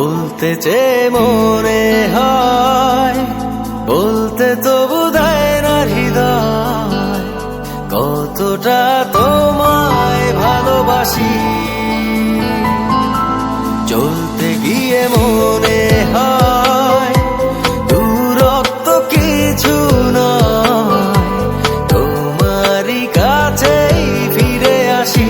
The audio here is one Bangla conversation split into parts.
বলতে চেয়ে মনে হয়, বলতে তবু দেয় না হৃদয়, কতটা তোমায় ভালোবাসি। চলতে গিয়ে মনে হয় দূরত্ব কিছু নয়, তোমারই কাছেই ফিরে আসি।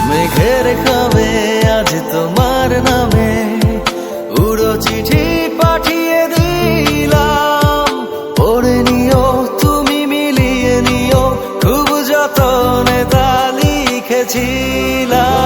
মেঘের খামে আজ তোমার নামে উড়ো চিঠি পাঠিয়ে দিলাম, পড়ে নিও তুমি মিলিয়ে নিও, খুব যতনে তা লিখেছিলাম।